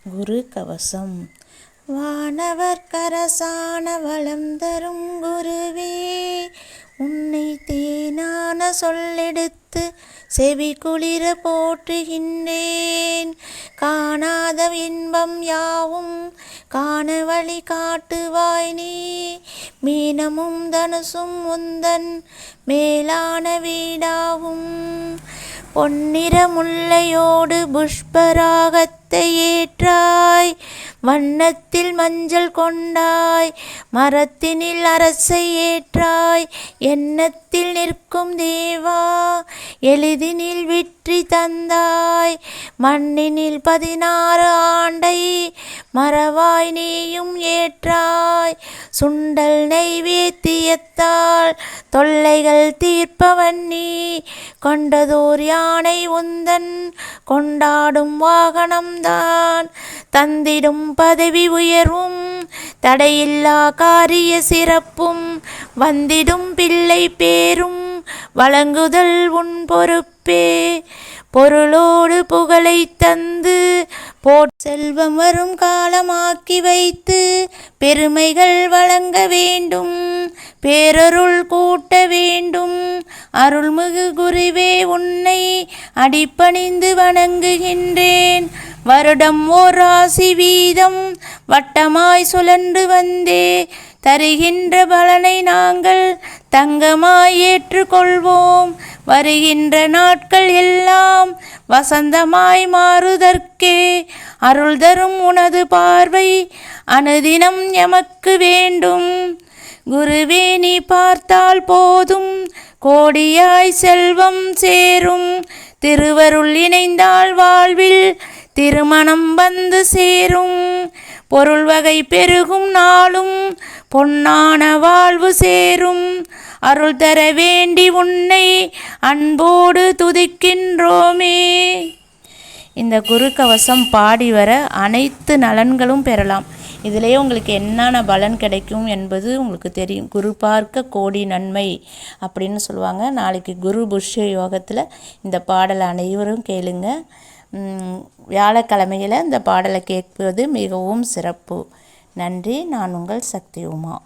குரு கவசம். வானவர் கரசான வளம் தரும் குருவே, உன்னை தேனான சொல்லெடுத்து செவி குளிர போற்றுகின்றேன். காணாத இன்பம் யாவும் காண வழி காட்டுவாய் நீ. மீனமும் தனுசும் உந்தன் மேலான வீடாகும். பொன்னிற முல்லையோடு புஷ்பராகத்தை ஏற்றாய். வண்ணத்தில் மஞ்சள் கொண்டாய். மரத்தினில் அரசை ஏற்றாய். எண்ணத்தில் நிற்கும் தேவா, எளிதினில் வெற்றி தந்தாய். மண்ணினில் 16 ஆண்டை மறவாய் நீயும் ஏற்றாய். சுண்டல் நைவேத்தியத்தால் தொல்லைகள் தீர்ப்பவன் நீ. கொண்டதோர் யானை உந்தன் கொண்டாடும் வாகனம்தான். தந்திடும் பதவி உயர்வும் தடையில்லா காரிய சிறப்பும் வந்திடும் பிள்ளை பேரும் வழங்குதல் உன் பொறுப்பே. பொருளோடு புகழை தந்து செல்வம் வரும் காலமாக்கி வைத்து பெருமைகள் வழங்க வேண்டும். பேரருள் கூட்ட வேண்டும். அருள்மிகு குருவே, உன்னை அடிபணிந்து வணங்குகின்றேன். வருடம் ஓர் ராசி வீதம் வட்டமாய் சுழன்று வந்தே தருகின்ற பலனை நாங்கள் தங்கமாய் ஏற்றுக்கொள்வோம். வருகின்ற நாட்கள் எல்லாம் வசந்தமாய் மாறுதற்கே அருள் தரும் உனது பார்வை அனுதினம் எமக்கு வேண்டும். குருவே, நீ பார்த்தால் போதும் கோடியாய் செல்வம் சேரும். திருவருள் இணைந்தால் வாழ்வில் திருமணம் வந்து சேரும். பொருள் வகை பெருகும் நாளும் பொன்னான வாழ்வு சேரும். அருள் தர வேண்டி உன்னை அன்போடு துதிக்கின்றோமே. இந்த குரு கவசம் பாடி வர அனைத்து நலன்களும் பெறலாம். இதிலேயே உங்களுக்கு என்னென்ன பலன் கிடைக்கும் என்பது உங்களுக்கு தெரியும். குரு பார்க்க கோடி நன்மை அப்படின்னு சொல்லுவாங்க. நாளைக்கு குரு புஷ்ய யோகத்தில் இந்த பாடலை அனைவரும் கேளுங்க. வியாழக்கிழமையில் இந்த பாடலை கேட்பது மிகவும் சிறப்பு. நன்றி. நான் உங்கள் சக்தி உமா.